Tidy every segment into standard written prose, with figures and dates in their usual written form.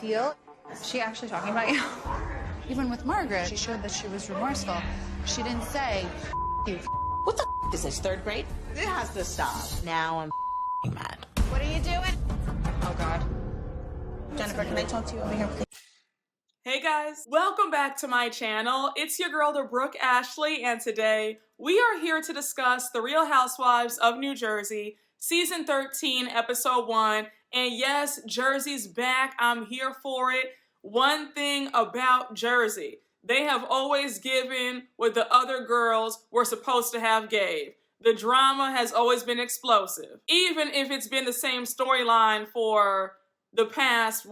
feel. Is she actually talking about you? Even with Margaret, she showed that she was remorseful. She didn't say, you. What the is this, 3rd grade? It has to stop. Now I'm mad. What are you doing? Oh, God. Jennifer, can I talk to you over here, please? Hey guys, welcome back to my channel. It's your girl, the Brooke Ashley, and today we are here to discuss The Real Housewives of New Jersey, Season 13, Episode 1. And yes, Jersey's back. I'm here for it. One thing about Jersey, they have always given what the other girls were supposed to have gave. The drama has always been explosive. Even if it's been the same storyline for the past,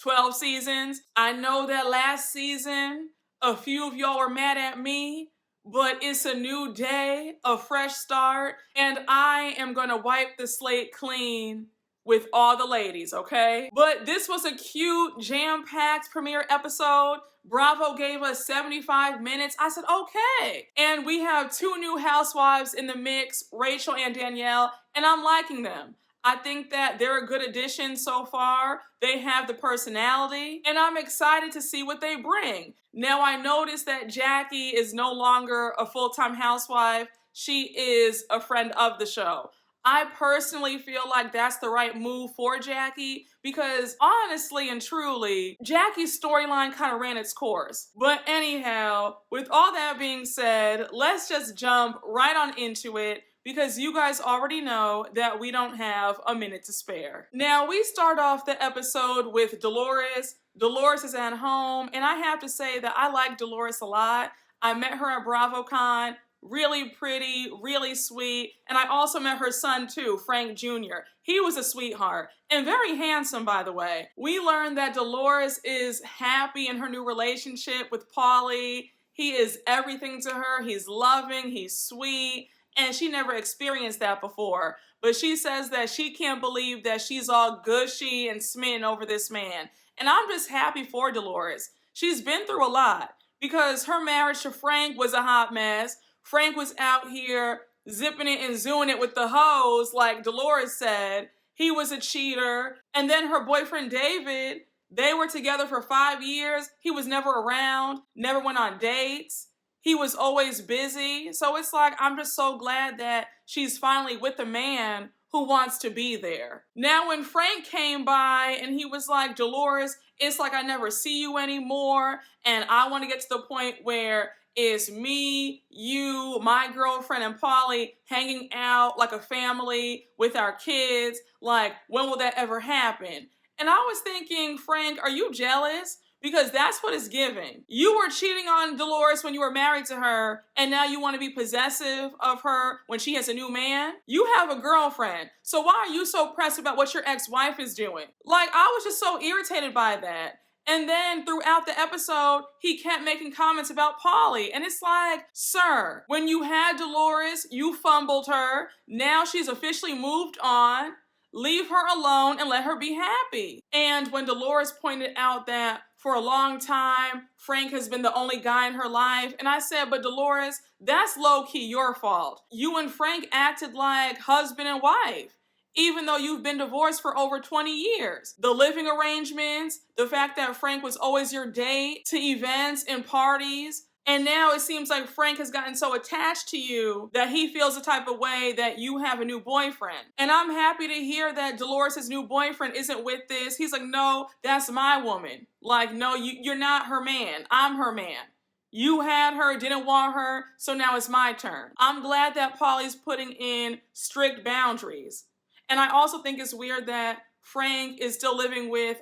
12 seasons. I know that last season, a few of y'all were mad at me, but it's a new day, a fresh start, and I am gonna wipe the slate clean with all the ladies, okay? But this was a cute, jam-packed premiere episode. Bravo gave us 75 minutes. I said, okay. And we have 2 new housewives in the mix, Rachel and Danielle, and I'm liking them. I think that they're a good addition so far. They have the personality, and I'm excited to see what they bring. Now, I noticed that Jackie is no longer a full-time housewife. She is a friend of the show. I personally feel like that's the right move for Jackie because honestly and truly, Jackie's storyline kind of ran its course. But anyhow, with all that being said, let's just jump right on into it, because you guys already know that we don't have a minute to spare. Now, we start off the episode with Dolores. Dolores is at home, and I have to say that I like Dolores a lot. I met her at BravoCon. Really pretty, really sweet, and I also met her son too, Frank Jr. He was a sweetheart, and very handsome, by the way. We learned that Dolores is happy in her new relationship with Paulie. He is everything to her. He's loving, he's sweet, and she never experienced that before. But she says that she can't believe that she's all gushy and smitten over this man. And I'm just happy for Dolores. She's been through a lot because her marriage to Frank was a hot mess. Frank was out here zipping it and zooing it with the hoes, like Dolores said. He was a cheater. And then her boyfriend, David, they were together for 5 years. He was never around, never went on dates. He was always busy. So it's like, I'm just so glad that she's finally with a man who wants to be there. Now, when Frank came by and he was like, Dolores, it's like I never see you anymore. And I want to get to the point where it's me, you, my girlfriend, and Paulie hanging out like a family with our kids. Like, when will that ever happen? And I was thinking, Frank, are you jealous? Because that's what it's giving. You were cheating on Dolores when you were married to her, and now you want to be possessive of her when she has a new man? You have a girlfriend, so why are you so pressed about what your ex-wife is doing? Like, I was just so irritated by that. And then throughout the episode, he kept making comments about Paulie. And it's like, sir, when you had Dolores, you fumbled her. Now she's officially moved on. Leave her alone and let her be happy. And when Dolores pointed out that for a long time, Frank has been the only guy in her life, and I said, but Dolores, that's low-key your fault. You and Frank acted like husband and wife, even though you've been divorced for over 20 years. The living arrangements, the fact that Frank was always your date to events and parties, and now it seems like Frank has gotten so attached to you that he feels the type of way that you have a new boyfriend. And I'm happy to hear that Dolores' new boyfriend isn't with this. He's like, no, that's my woman. Like, no, you're not her man. I'm her man. You had her, didn't want her, so now it's my turn. I'm glad that Paulie's putting in strict boundaries. And I also think it's weird that Frank is still living with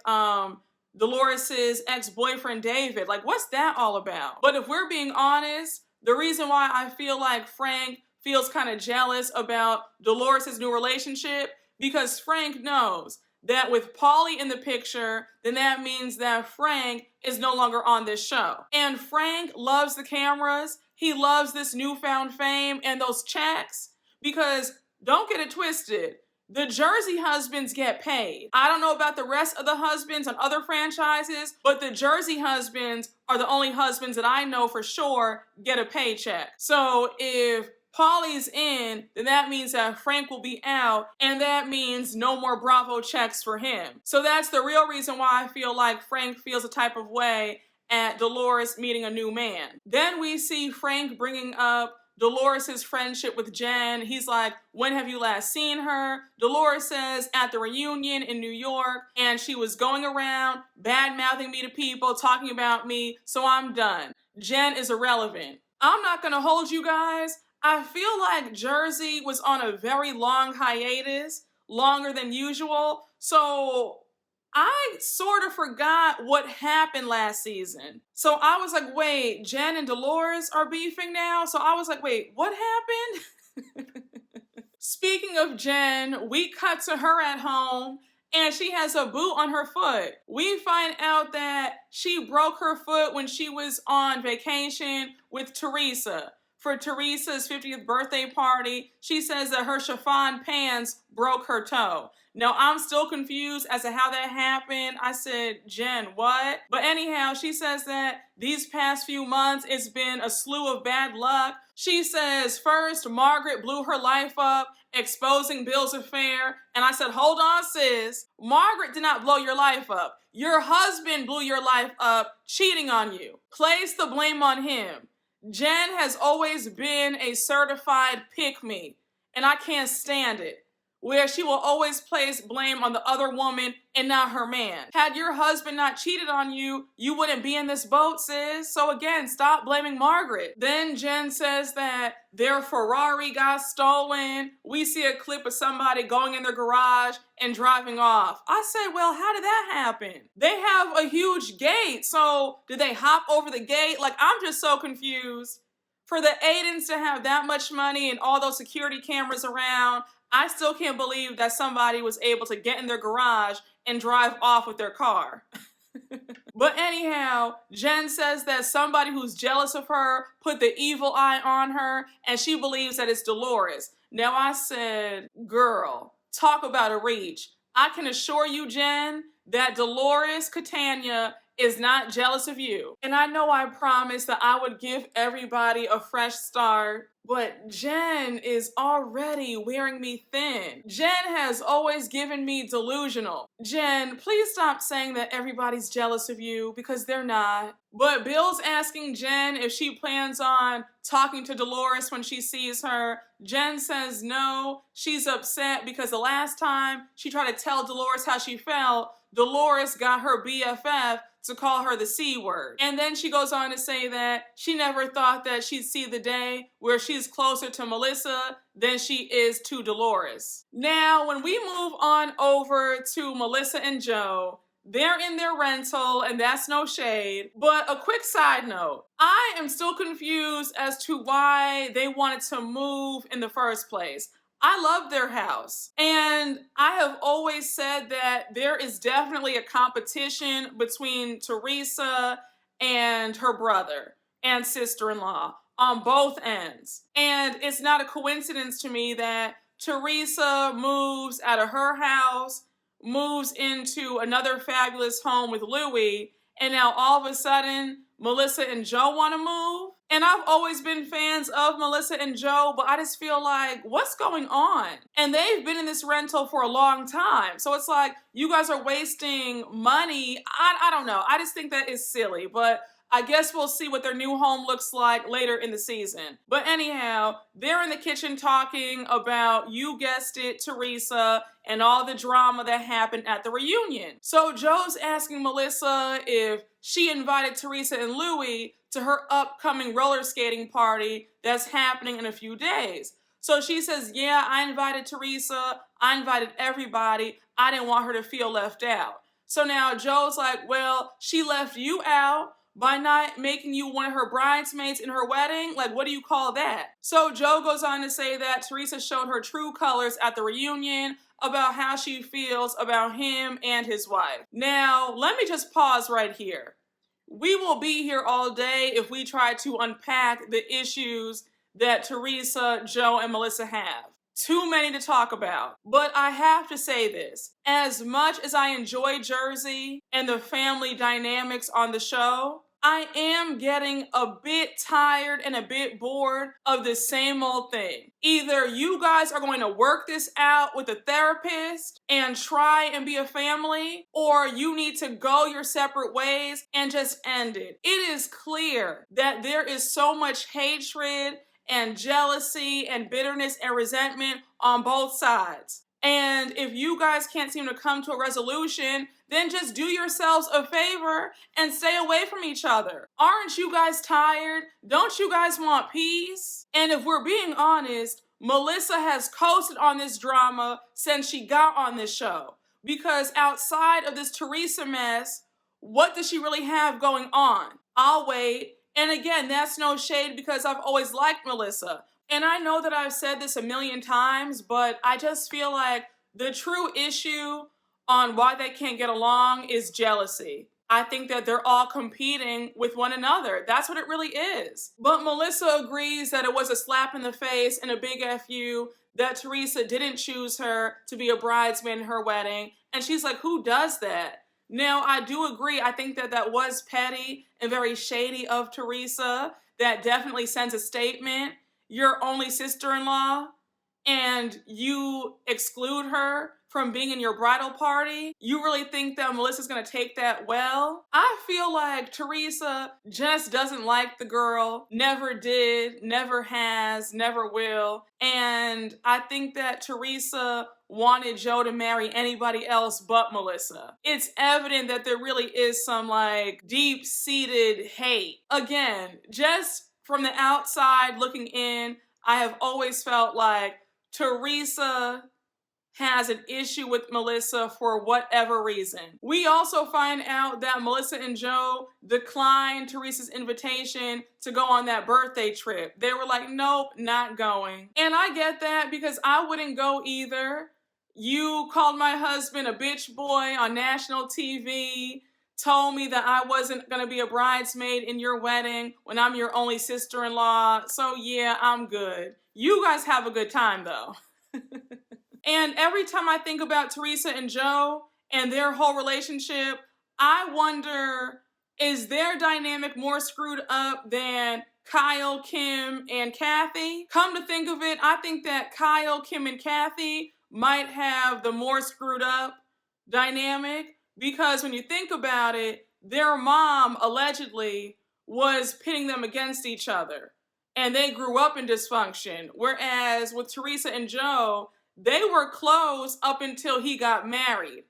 Dolores' ex-boyfriend, David. Like, what's that all about? But if we're being honest, the reason why I feel like Frank feels kind of jealous about Dolores' new relationship, because Frank knows that with Paulie in the picture, then that means that Frank is no longer on this show. And Frank loves the cameras. He loves this newfound fame and those checks, because don't get it twisted. The Jersey husbands get paid. I don't know about the rest of the husbands on other franchises, but the Jersey husbands are the only husbands that I know for sure get a paycheck. So if Paulie's in, then that means that Frank will be out, and that means no more Bravo checks for him. So that's the real reason why I feel like Frank feels a type of way at Dolores meeting a new man. Then we see Frank bringing up Dolores' friendship with Jen. He's like, when have you last seen her? Dolores says, at the reunion in New York, and she was going around bad-mouthing me to people, talking about me, so I'm done. Jen is irrelevant. I'm not gonna hold you guys. I feel like Jersey was on a very long hiatus, longer than usual, so I sort of forgot what happened last season. So I was like, wait, Jen and Dolores are beefing now? So I was like, wait, what happened? Speaking of Jen, we cut to her at home and she has a boot on her foot. We find out that she broke her foot when she was on vacation with Teresa. For Teresa's 50th birthday party, she says that her chiffon pants broke her toe. Now, I'm still confused as to how that happened. I said, Jen, what? But anyhow, she says that these past few months, it's been a slew of bad luck. She says, first, Margaret blew her life up, exposing Bill's affair. And I said, hold on, sis. Margaret did not blow your life up. Your husband blew your life up, cheating on you. Place the blame on him. Jen has always been a certified pick-me, and I can't stand it, where she will always place blame on the other woman and not her man. Had your husband not cheated on you, you wouldn't be in this boat, sis. So again, stop blaming Margaret. Then Jen says that their Ferrari got stolen. We see a clip of somebody going in their garage and driving off. I said, well, how did that happen? They have a huge gate, so did they hop over the gate? Like, I'm just so confused. For the Aidens to have that much money and all those security cameras around, I still can't believe that somebody was able to get in their garage and drive off with their car. But anyhow, Jen says that somebody who's jealous of her put the evil eye on her, and she believes that it's Dolores. Now I said, girl, talk about a reach. I can assure you, Jen, that Dolores Catania is not jealous of you. And I know I promised that I would give everybody a fresh start, but Jen is already wearing me thin. Jen has always given me delusional. Jen, please stop saying that everybody's jealous of you, because they're not. But Bill's asking Jen if she plans on talking to Dolores when she sees her. Jen says no. She's upset because the last time she tried to tell Dolores how she felt, Dolores got her BFF to call her the C word. And then she goes on to say that she never thought that she'd see the day where she's closer to Melissa than she is to Dolores. Now, when we move on over to Melissa and Joe, they're in their rental, and that's no shade. But a quick side note, I am still confused as to why they wanted to move in the first place. I love their house, and I have always said that there is definitely a competition between Teresa and her brother and sister-in-law on both ends. And it's not a coincidence to me that Teresa moves out of her house, moves into another fabulous home with Louis, and now all of a sudden, Melissa and Joe want to move. And I've always been fans of Melissa and Joe, but I just feel like, what's going on? And they've been in this rental for a long time. So it's like, you guys are wasting money. I don't know. I just think that is silly, but I guess we'll see what their new home looks like later in the season. But anyhow, they're in the kitchen talking about, you guessed it, Teresa, and all the drama that happened at the reunion. So Joe's asking Melissa if she invited Teresa and Louis to her upcoming roller skating party that's happening in a few days. So she says, yeah, I invited Teresa. I invited everybody. I didn't want her to feel left out. So now Joe's like, well, she left you out by not making you one of her bridesmaids in her wedding? Like, what do you call that? So Joe goes on to say that Teresa showed her true colors at the reunion about how she feels about him and his wife. Now, let me just pause right here. We will be here all day if we try to unpack the issues that Teresa, Joe, and Melissa have. Too many to talk about. But I have to say this. As much as I enjoy Jersey and the family dynamics on the show, I am getting a bit tired and a bit bored of the same old thing. Either you guys are going to work this out with a therapist and try and be a family, or you need to go your separate ways and just end it. It is clear that there is so much hatred and jealousy and bitterness and resentment on both sides. And if you guys can't seem to come to a resolution, then just do yourselves a favor and stay away from each other. Aren't you guys tired? Don't you guys want peace? And if we're being honest, Melissa has coasted on this drama since she got on this show. Because outside of this Teresa mess, what does she really have going on? I'll wait. And again, that's no shade because I've always liked Melissa. And I know that I've said this a million times, but I just feel like the true issue on why they can't get along is jealousy. I think that they're all competing with one another. That's what it really is. But Melissa agrees that it was a slap in the face and a big FU that Teresa didn't choose her to be a bridesmaid in her wedding. And she's like, who does that? Now, I do agree. I think that that was petty and very shady of Teresa. That definitely sends a statement. Your only sister-in-law, and you exclude her from being in your bridal party? You really think that Melissa's gonna take that well? I feel like Teresa just doesn't like the girl, never did, never has, never will. And I think that Teresa wanted Joe to marry anybody else but Melissa. It's evident that there really is some like deep-seated hate. Again, just from the outside looking in, I have always felt like Teresa has an issue with Melissa for whatever reason. We also find out that Melissa and Joe declined Teresa's invitation to go on that birthday trip. They were like, nope, not going. And I get that because I wouldn't go either. You called my husband a bitch boy on national TV, told me that I wasn't gonna be a bridesmaid in your wedding when I'm your only sister-in-law. So yeah, I'm good. You guys have a good time though. And every time I think about Teresa and Joe and their whole relationship, I wonder, is their dynamic more screwed up than Kyle, Kim, and Kathy? Come to think of it, I think that Kyle, Kim, and Kathy might have the more screwed up dynamic. Because when you think about it, their mom allegedly was pitting them against each other. And they grew up in dysfunction. Whereas with Teresa and Joe, they were close up until he got married.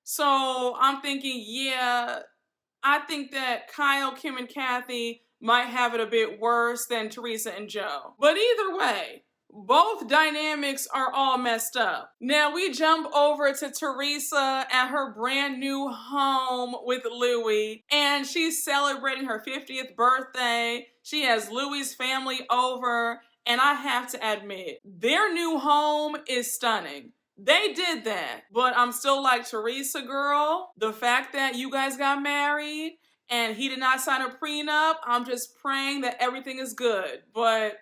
So I'm thinking, yeah, I think that Kyle, Kim, and Kathy might have it a bit worse than Teresa and Joe. But either way, both dynamics are all messed up. Now we jump over to Teresa at her brand new home with Louis, and she's celebrating her 50th birthday. She has Louis's family over, and I have to admit, their new home is stunning. They did that, but I'm still like, Teresa girl, the fact that you guys got married and he did not sign a prenup, I'm just praying that everything is good, but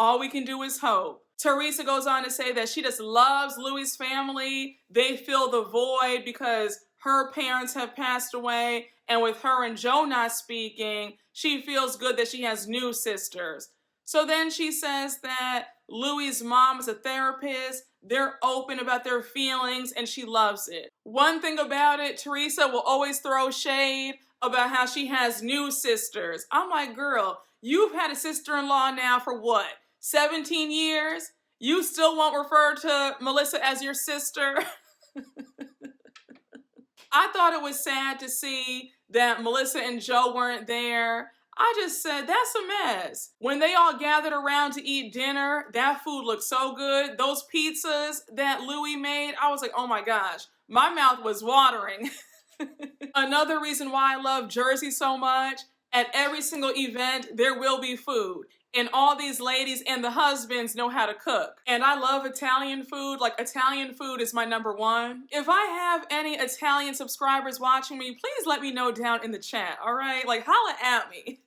all we can do is hope. Teresa goes on to say that she just loves Louis' family. They fill the void because her parents have passed away, and with her and Joe not speaking, she feels good that she has new sisters. So then she says that Louis' mom is a therapist. They're open about their feelings, and she loves it. One thing about it, Teresa will always throw shade about how she has new sisters. I'm like, girl, you've had a sister-in-law now for what? 17 years? You still won't refer to Melissa as your sister? I thought it was sad to see that Melissa and Joe weren't there. I just said, that's a mess. When they all gathered around to eat dinner, that food looked so good. Those pizzas that Louis made, I was like, oh my gosh, my mouth was watering. Another reason why I love Jersey so much, at every single event, there will be food. And all these ladies and the husbands know how to cook. And I love Italian food. Like, Italian food is my #1. If I have any Italian subscribers watching me, please let me know down in the chat, all right? Like, holla at me.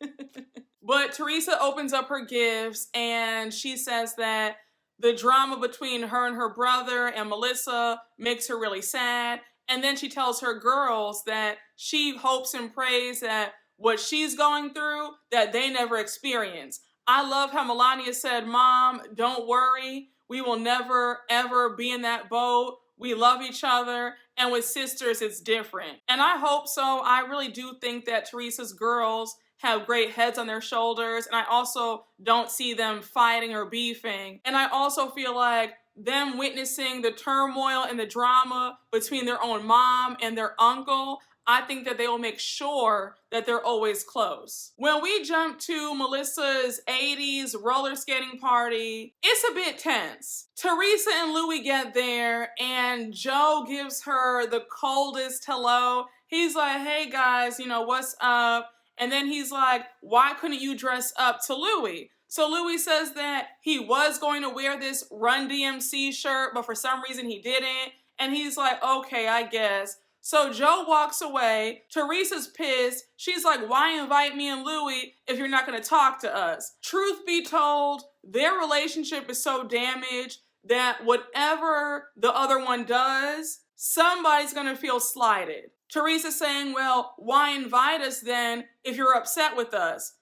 But Teresa opens up her gifts and she says that the drama between her and her brother and Melissa makes her really sad. And then she tells her girls that she hopes and prays that what she's going through, that they never experience. I love how Melania said, Mom, don't worry. We will never, ever be in that boat. We love each other. And with sisters, it's different. And I hope so. I really do think that Teresa's girls have great heads on their shoulders. And I also don't see them fighting or beefing. And I also feel like them witnessing the turmoil and the drama between their own mom and their uncle, I think that they will make sure that they're always close. When we jump to Melissa's 80s roller skating party, it's a bit tense. Teresa and Louis get there and Joe gives her the coldest hello. He's like, hey guys, you know, what's up? And then he's like, why couldn't you dress up to Louis? So Louis says that he was going to wear this Run DMC shirt, but for some reason he didn't. And he's like, okay, I guess. So Joe walks away. Teresa's pissed. She's like, why invite me and Louis if you're not going to talk to us? Truth be told, their relationship is so damaged that whatever the other one does, somebody's going to feel slighted. Teresa's saying, well, why invite us then if you're upset with us?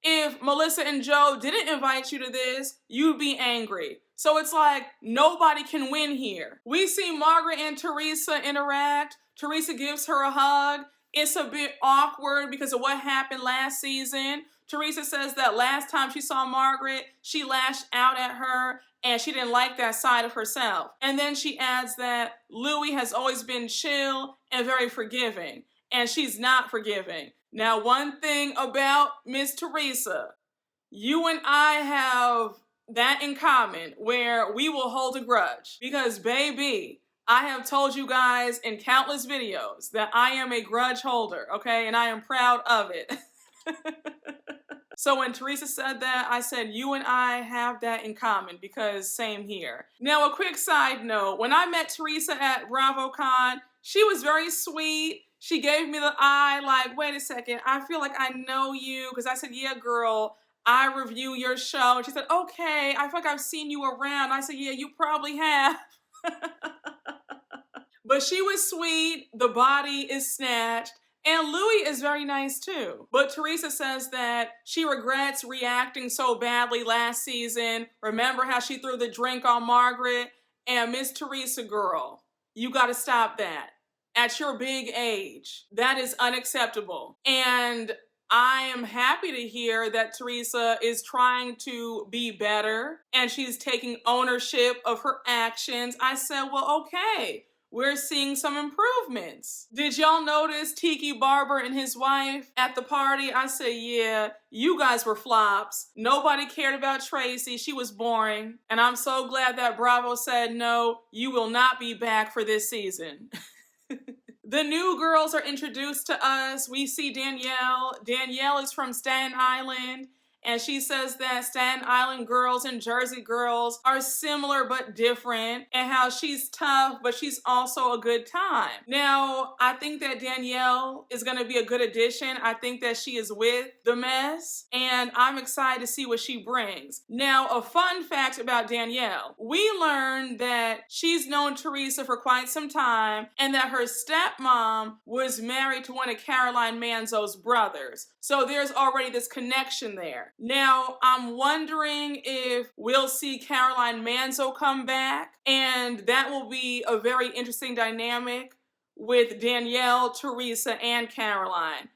If Melissa and Joe didn't invite you to this, you'd be angry. So it's like nobody can win here. We see Margaret and Teresa interact. Teresa gives her a hug. It's a bit awkward because of what happened last season. Teresa says that last time she saw Margaret, she lashed out at her and she didn't like that side of herself. And then she adds that Louis has always been chill and very forgiving, and she's not forgiving. Now, one thing about Miss Teresa, you and I have that in common where we will hold a grudge. Because, baby, I have told you guys in countless videos that I am a grudge holder, okay? And I am proud of it. So when Teresa said that, I said, you and I have that in common because same here. Now, a quick side note. When I met Teresa at BravoCon, she was very sweet. She gave me the eye like, wait a second, I feel like I know you. Because I said, yeah, girl, I review your show. And she said, okay, I feel like I've seen you around. I said, yeah, you probably have. But she was sweet. The body is snatched. And Louis is very nice too. But Teresa says that she regrets reacting so badly last season. Remember how she threw the drink on Margaret? And Miss Teresa, girl, you gotta stop that. At your big age, that is unacceptable. And I am happy to hear that Teresa is trying to be better and she's taking ownership of her actions. I said, well, okay, we're seeing some improvements. Did y'all notice Tiki Barber and his wife at the party? I said, yeah, you guys were flops. Nobody cared about Tracy. She was boring. And I'm so glad that Bravo said, no, you will not be back for this season. The new girls are introduced to us. We see Danielle. Danielle is from Staten Island, and she says that Staten Island girls and Jersey girls are similar but different, and how she's tough, but she's also a good time. Now, I think that Danielle is going to be a good addition. I think that she is with the mess, and I'm excited to see what she brings. Now, a fun fact about Danielle. We learned that she's known Teresa for quite some time, and that her stepmom was married to one of Caroline Manzo's brothers. So there's already this connection there. Now, I'm wondering if we'll see Caroline Manzo come back, and that will be a very interesting dynamic with Danielle, Teresa, and Caroline.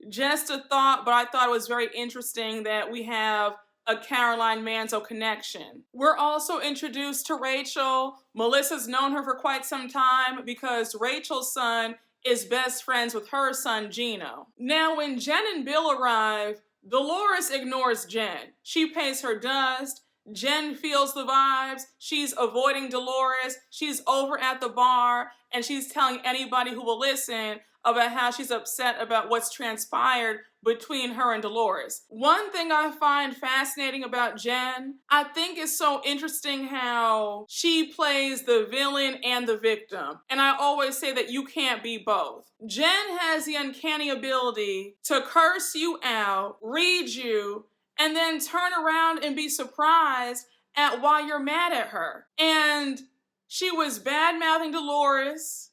Just a thought, but I thought it was very interesting that we have a Caroline Manzo connection. We're also introduced to Rachel. Melissa's known her for quite some time because Rachel's son is best friends with her son, Gino. Now, when Jen and Bill arrive, Dolores ignores Jen. She pays her dust. Jen feels the vibes. She's avoiding Dolores. She's over at the bar, and she's telling anybody who will listen about how she's upset about what's transpired between her and Dolores. One thing I find fascinating about Jen, I think it's so interesting how she plays the villain and the victim. And I always say that you can't be both. Jen has the uncanny ability to curse you out, read you, and then turn around and be surprised at why you're mad at her. And she was bad-mouthing Dolores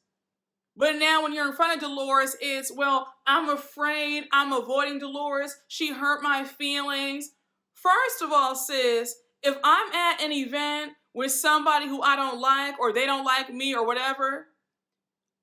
But now when you're in front of Dolores, it's, well, I'm afraid, I'm avoiding Dolores. She hurt my feelings. First of all, sis, if I'm at an event with somebody who I don't like or they don't like me or whatever,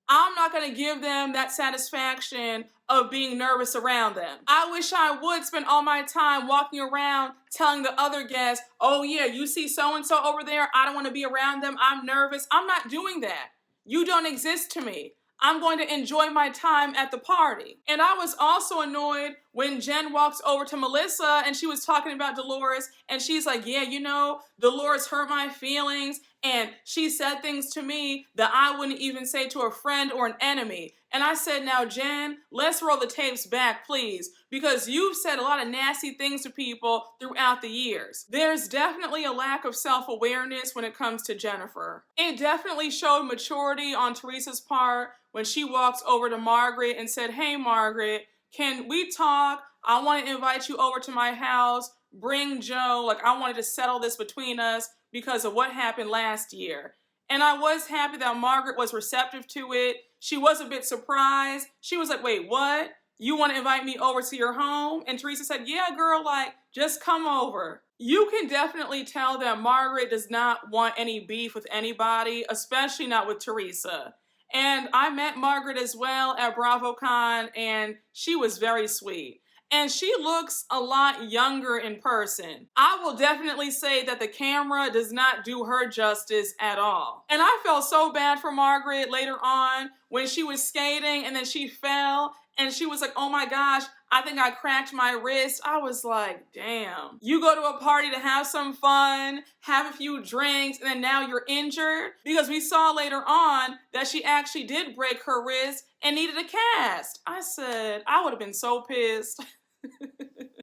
I'm not going to give them that satisfaction of being nervous around them. I wish I would spend all my time walking around telling the other guests, oh yeah, you see so-and-so over there, I don't want to be around them, I'm nervous. I'm not doing that. You don't exist to me. I'm going to enjoy my time at the party. And I was also annoyed when Jen walks over to Melissa and she was talking about Dolores and she's like, yeah, you know, Dolores hurt my feelings and she said things to me that I wouldn't even say to a friend or an enemy. And I said, now, Jen, let's roll the tapes back, please, because you've said a lot of nasty things to people throughout the years. There's definitely a lack of self-awareness when it comes to Jennifer. It definitely showed maturity on Teresa's part when she walked over to Margaret and said, hey, Margaret, can we talk? I want to invite you over to my house. Bring Joe. Like, I wanted to settle this between us because of what happened last year. And I was happy that Margaret was receptive to it. She was a bit surprised. She was like, wait, what? You want to invite me over to your home? And Teresa said, yeah, girl, like, just come over. You can definitely tell that Margaret does not want any beef with anybody, especially not with Teresa. And I met Margaret as well at BravoCon, and she was very sweet. And she looks a lot younger in person. I will definitely say that the camera does not do her justice at all. And I felt so bad for Margaret later on when she was skating and then she fell and she was like, oh my gosh, I think I cracked my wrist. I was like, damn. You go to a party to have some fun, have a few drinks, and then now you're injured? Because we saw later on that she actually did break her wrist and needed a cast. I said, I would have been so pissed.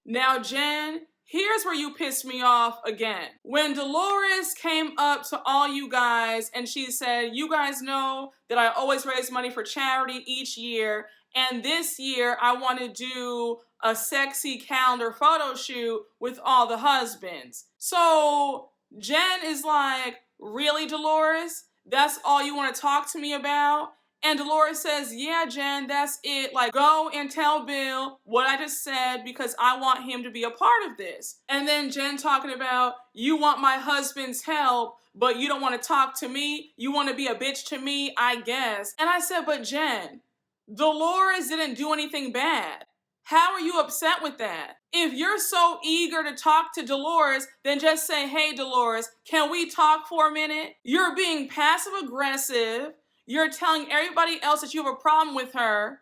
Now, Jen, here's where you pissed me off again. When Dolores came up to all you guys and she said, you guys know that I always raise money for charity each year, and this year I want to do a sexy calendar photo shoot with all the husbands. So Jen is like, really, Dolores? That's all you want to talk to me about? And Dolores says, yeah, Jen, that's it. Like, go and tell Bill what I just said because I want him to be a part of this. And then Jen talking about, you want my husband's help, but you don't want to talk to me. You want to be a bitch to me, I guess. And I said, but Jen, Dolores didn't do anything bad. How are you upset with that? If you're so eager to talk to Dolores, then just say, hey, Dolores, can we talk for a minute? You're being passive aggressive. You're telling everybody else that you have a problem with her,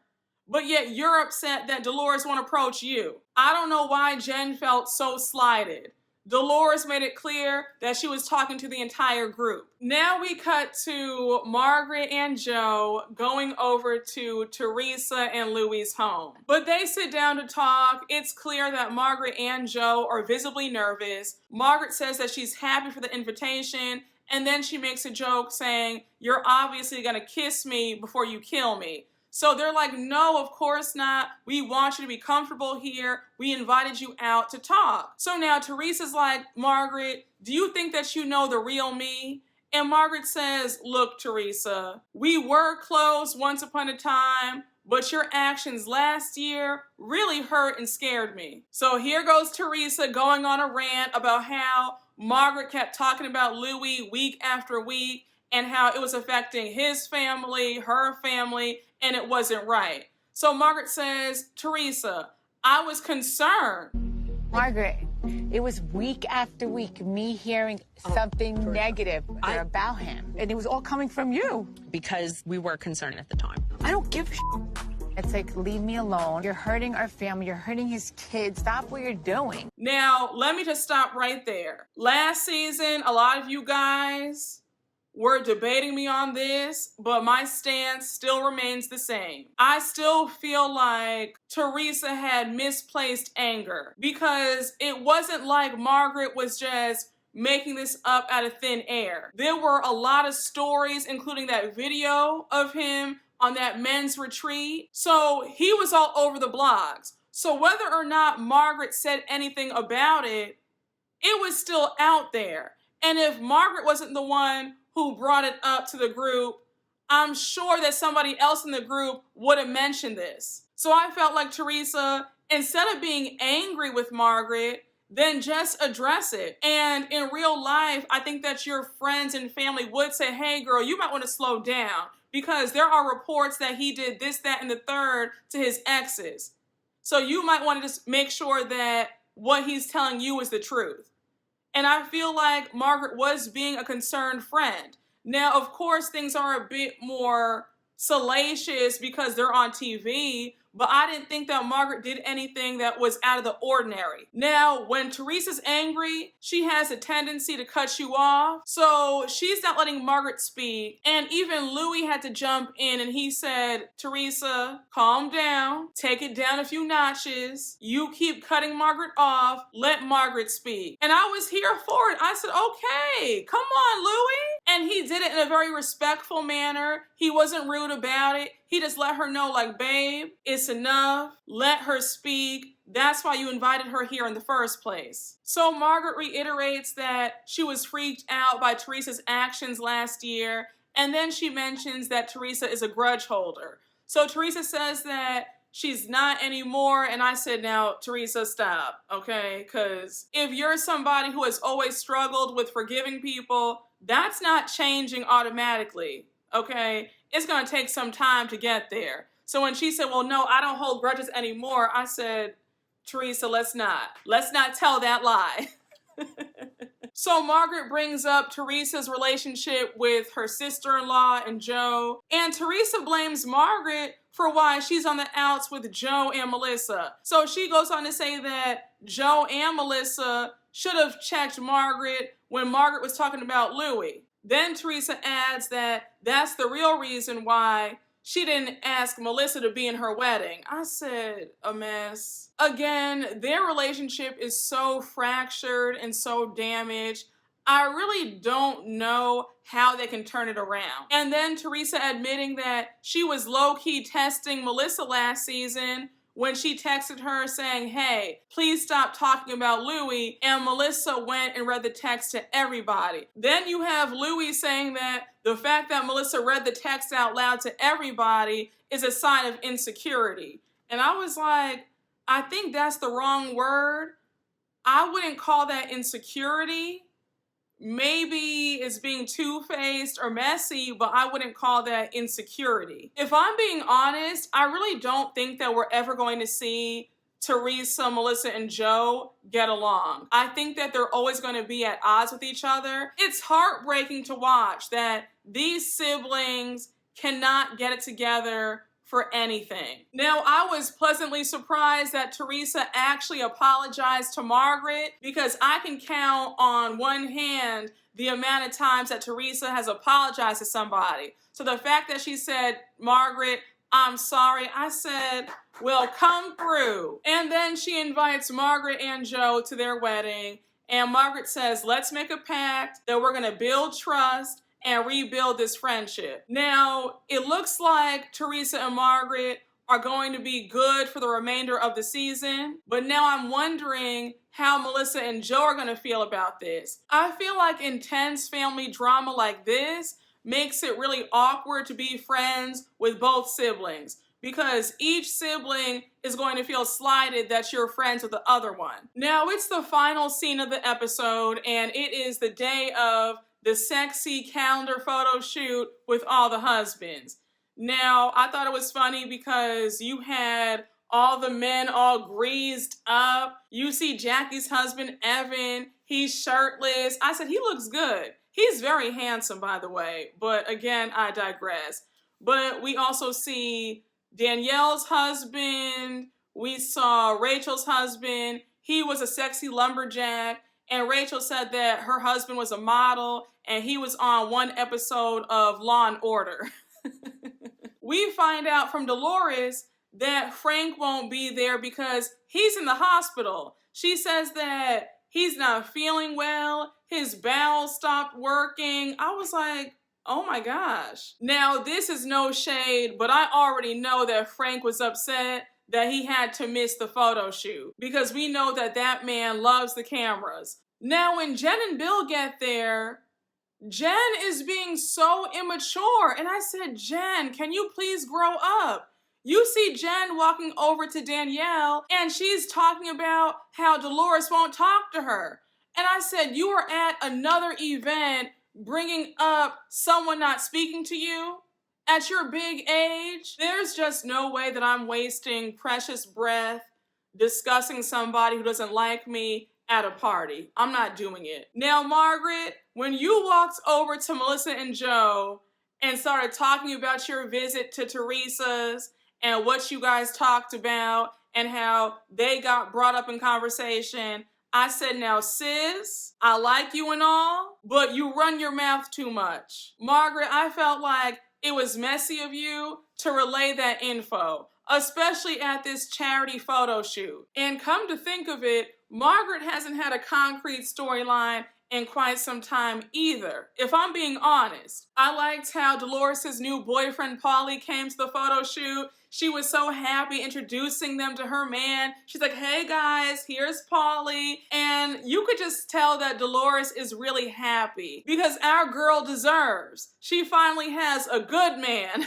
but yet you're upset that Dolores won't approach you. I don't know why Jen felt so slighted. Dolores made it clear that she was talking to the entire group. Now we cut to Margaret and Joe going over to Teresa and Louie's home. But they sit down to talk. It's clear that Margaret and Joe are visibly nervous. Margaret says that she's happy for the invitation, and then she makes a joke saying, you're obviously gonna kiss me before you kill me. So they're like, no, of course not. We want you to be comfortable here. We invited you out to talk. So now Teresa's like, Margaret, do you think that you know the real me? And Margaret says, look, Teresa, we were close once upon a time, but your actions last year really hurt and scared me. So here goes Teresa going on a rant about how Margaret kept talking about Louis week after week and how it was affecting his family, her family, and it wasn't right. So Margaret says, Teresa, I was concerned. Margaret, it was week after week me hearing something negative about him. And it was all coming from you. Because we were concerned at the time. I don't give a shit. It's like, leave me alone. You're hurting our family. You're hurting his kids. Stop what you're doing. Now, let me just stop right there. Last season, a lot of you guys were debating me on this, but my stance still remains the same. I still feel like Teresa had misplaced anger because it wasn't like Margaret was just making this up out of thin air. There were a lot of stories, including that video of him on that men's retreat. So he was all over the blogs. So whether or not Margaret said anything about it, it was still out there. And if Margaret wasn't the one who brought it up to the group, I'm sure that somebody else in the group would have mentioned this. So I felt like Teresa, instead of being angry with Margaret, then just address it. And in real life, I think that your friends and family would say, hey girl, you might want to slow down, because there are reports that he did this, that, and the third to his exes. So you might want to just make sure that what he's telling you is the truth. And I feel like Margaret was being a concerned friend. Now, of course, things are a bit more salacious because they're on TV, but I didn't think that Margaret did anything that was out of the ordinary. Now, when Teresa's angry, she has a tendency to cut you off, so she's not letting Margaret speak. And even Louis had to jump in and he said, Teresa, calm down, take it down a few notches. You keep cutting Margaret off, let Margaret speak. And I was here for it. I said, okay, come on, Louis. And he did it in a very respectful manner. He wasn't rude about it. He just let her know, like, babe, it's enough. Let her speak. That's why you invited her here in the first place. So Margaret reiterates that she was freaked out by Teresa's actions last year. And then she mentions that Teresa is a grudge holder. So Teresa says that she's not anymore. And I said, now, Teresa, stop, okay? Because if you're somebody who has always struggled with forgiving people, that's not changing automatically, okay? It's going to take some time to get there. So when she said, well, no, I don't hold grudges anymore, I said, Teresa, let's not tell that lie. So Margaret brings up Teresa's relationship with her sister-in-law and Joe, and Teresa blames Margaret for why she's on the outs with Joe and Melissa. So she goes on to say that Joe and Melissa should have checked Margaret when Margaret was talking about Louis. Then Teresa adds that that's the real reason why she didn't ask Melissa to be in her wedding. I said, a mess. Again, their relationship is so fractured and so damaged. I really don't know how they can turn it around. And then Teresa admitting that she was low-key testing Melissa last season when she texted her saying, hey, please stop talking about Louis, and Melissa went and read the text to everybody. Then you have Louis saying that the fact that Melissa read the text out loud to everybody is a sign of insecurity. And I was like, I think that's the wrong word. I wouldn't call that insecurity. Maybe it's being two-faced or messy, but I wouldn't call that insecurity. If I'm being honest, I really don't think that we're ever going to see Teresa, Melissa, and Joe get along. I think that they're always going to be at odds with each other. It's heartbreaking to watch that these siblings cannot get it together for anything. Now, I was pleasantly surprised that Teresa actually apologized to Margaret, because I can count on one hand the amount of times that Teresa has apologized to somebody. So the fact that she said, Margaret, I'm sorry, I said, well, come through. And then she invites Margaret and Joe to their wedding, and Margaret says, let's make a pact that we're gonna build trust and rebuild this friendship. Now, it looks like Teresa and Margaret are going to be good for the remainder of the season, but now I'm wondering how Melissa and Joe are gonna feel about this. I feel like intense family drama like this makes it really awkward to be friends with both siblings, because each sibling is going to feel slighted that you're friends with the other one. Now, it's the final scene of the episode, and it is the day of the sexy calendar photo shoot with all the husbands. Now, I thought it was funny because you had all the men all greased up. You see Jackie's husband, Evan, he's shirtless. I said, he looks good. He's very handsome, by the way, but again, I digress. But we also see Danielle's husband. We saw Rachel's husband. He was a sexy lumberjack. And Rachel said that her husband was a model and he was on one episode of Law and Order. We find out from Dolores that Frank won't be there because he's in the hospital. She says that he's not feeling well. His bowels stopped working. I was like, oh my gosh. Now, this is no shade, but I already know that Frank was upset that he had to miss the photo shoot, because we know that that man loves the cameras. Now, when Jen and Bill get there, Jen is being so immature. And I said, Jen, can you please grow up? You see Jen walking over to Danielle and she's talking about how Dolores won't talk to her. And I said, you are at another event bringing up someone not speaking to you at your big age. There's just no way that I'm wasting precious breath discussing somebody who doesn't like me at a party. I'm not doing it. Now, Margaret, when you walked over to Melissa and Joe and started talking about your visit to Teresa's and what you guys talked about and how they got brought up in conversation, I said, now sis, I like you and all, but you run your mouth too much. Margaret, I felt like it was messy of you to relay that info, especially at this charity photo shoot. And come to think of it, Margaret hasn't had a concrete storyline in quite some time either. If I'm being honest, I liked how Dolores' new boyfriend, Paulie, came to the photo shoot. She was so happy introducing them to her man. She's like, hey guys, here's Paulie. And you could just tell that Dolores is really happy because our girl deserves. She finally has a good man.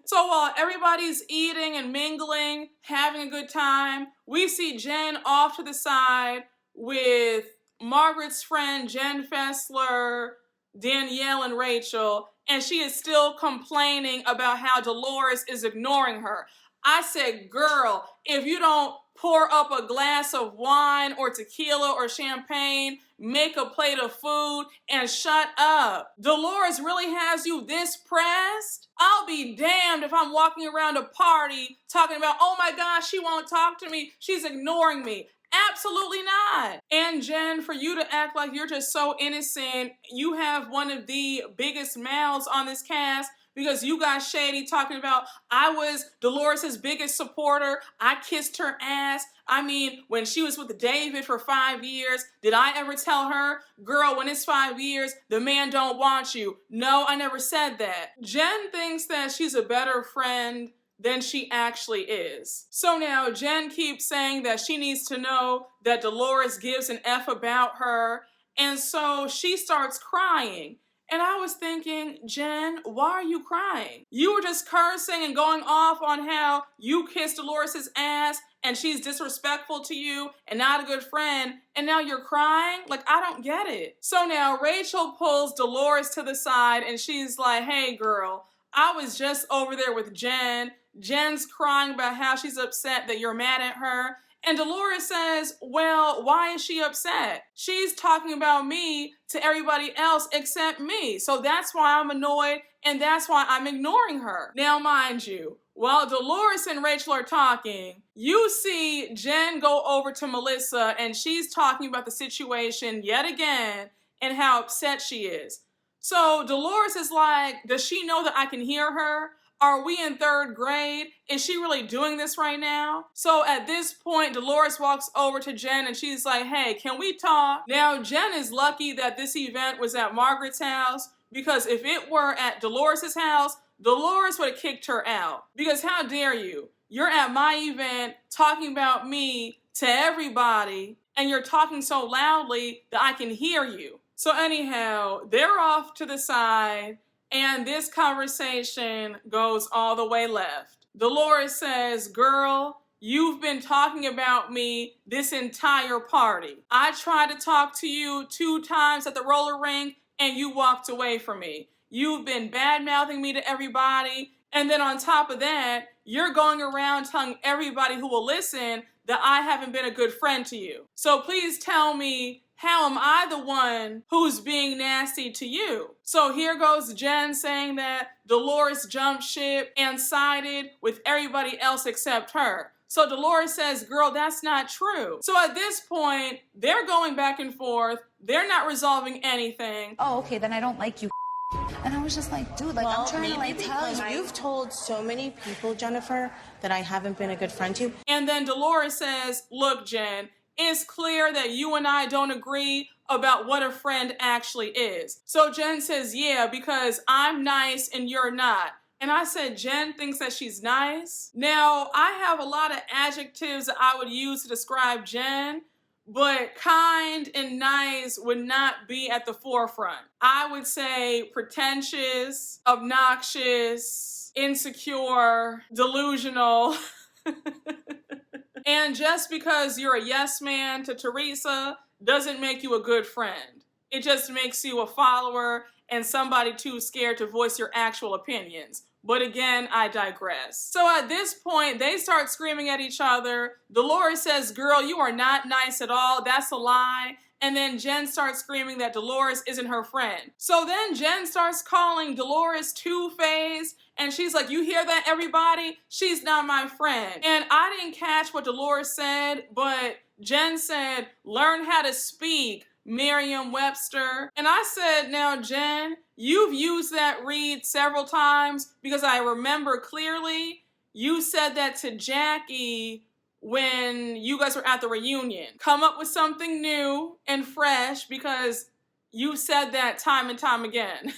So while everybody's eating and mingling, having a good time, we see Jen off to the side with Margaret's friend Jen Fessler, Danielle, and Rachel, and she is still complaining about how Dolores is ignoring her. I said, girl, if you don't pour up a glass of wine or tequila or champagne, make a plate of food, and shut up. Dolores really has you this pressed? I'll be damned if I'm walking around a party talking about, oh my gosh, she won't talk to me, she's ignoring me. Absolutely not. And Jen, for you to act like you're just so innocent, you have one of the biggest mouths on this cast because you got shady talking about, I was Dolores' biggest supporter. I kissed her ass. I mean, when she was with David for 5 years, did I ever tell her, girl, when it's 5 years, the man don't want you? No, I never said that. Jen thinks that she's a better friend than she actually is. So now Jen keeps saying that she needs to know that Dolores gives an F about her, and so she starts crying. And I was thinking, Jen, why are you crying? You were just cursing and going off on how you kissed Dolores' ass and she's disrespectful to you and not a good friend, and now you're crying? Like, I don't get it. So now Rachel pulls Dolores to the side and she's like, hey girl, I was just over there with Jen. Jen's crying about how she's upset that you're mad at her. And Dolores says, well, why is she upset? She's talking about me to everybody else except me. So that's why I'm annoyed and that's why I'm ignoring her. Now, mind you, while Dolores and Rachel are talking, you see Jen go over to Melissa and she's talking about the situation yet again and how upset she is. So Dolores is like, does she know that I can hear her? Are we in 3rd grade? Is she really doing this right now? So at this point, Dolores walks over to Jen and she's like, hey, can we talk? Now, Jen is lucky that this event was at Margaret's house because if it were at Dolores' house, Dolores would have kicked her out. Because how dare you? You're at my event talking about me to everybody and you're talking so loudly that I can hear you. So anyhow, they're off to the side and this conversation goes all the way left. Dolores says, girl, you've been talking about me this entire party. I tried to talk to you 2 times at the roller rink and you walked away from me. You've been bad-mouthing me to everybody. And then on top of that, you're going around telling everybody who will listen that I haven't been a good friend to you. So please tell me, how am I the one who's being nasty to you? So here goes Jen saying that Dolores jumped ship and sided with everybody else except her. So Dolores says, girl, that's not true. So at this point, they're going back and forth. They're not resolving anything. Oh, okay, then I don't like you. And I was just like, dude, like, I'm trying to like tell you. You've told so many people, Jennifer, that I haven't been a good friend to you. And then Dolores says, look, Jen, it's clear that you and I don't agree about what a friend actually is. So Jen says, yeah, because I'm nice and you're not. And I said, Jen thinks that she's nice. Now, I have a lot of adjectives that I would use to describe Jen, but kind and nice would not be at the forefront. I would say pretentious, obnoxious, insecure, delusional. And just because you're a yes man to Teresa doesn't make you a good friend. It just makes you a follower and somebody too scared to voice your actual opinions. But again, I digress. So at this point, they start screaming at each other. Dolores says, girl, you are not nice at all. That's a lie. And then Jen starts screaming that Dolores isn't her friend. So then Jen starts calling Dolores two-faced. And she's like, you hear that, everybody? She's not my friend. And I didn't catch what Dolores said, but Jen said, learn how to speak, Merriam-Webster. And I said, now, Jen, you've used that read several times because I remember clearly you said that to Jackie when you guys were at the reunion. Come up with something new and fresh because you said that time and time again.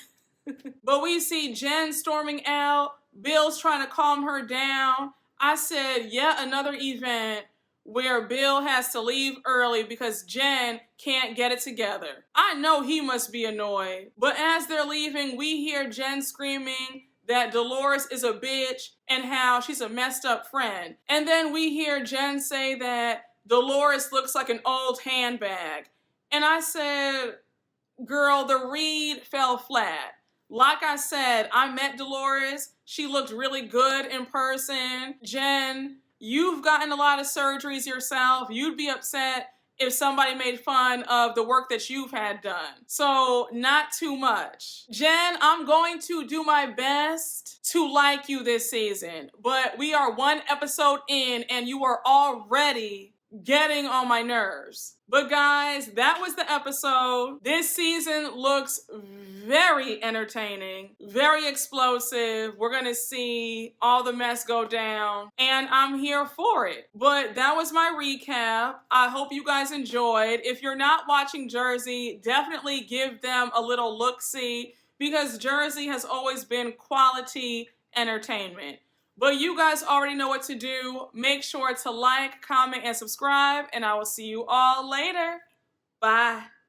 But we see Jen storming out. Bill's trying to calm her down. I said, yet another event where Bill has to leave early because Jen can't get it together. I know he must be annoyed. But as they're leaving, we hear Jen screaming that Dolores is a bitch and how she's a messed up friend. And then we hear Jen say that Dolores looks like an old handbag. And I said, girl, the read fell flat. Like I said, I met Dolores. She looked really good in person. Jen, you've gotten a lot of surgeries yourself. You'd be upset if somebody made fun of the work that you've had done. So not too much. Jen, I'm going to do my best to like you this season, but we are one episode in and you are already getting on my nerves. But guys, that was the episode. This season looks very entertaining, very explosive. We're gonna see all the mess go down, and I'm here for it. But that was my recap. I hope you guys enjoyed. If you're not watching Jersey, definitely give them a little look-see because Jersey has always been quality entertainment. But you guys already know what to do. Make sure to like, comment, and subscribe, and I will see you all later. Bye.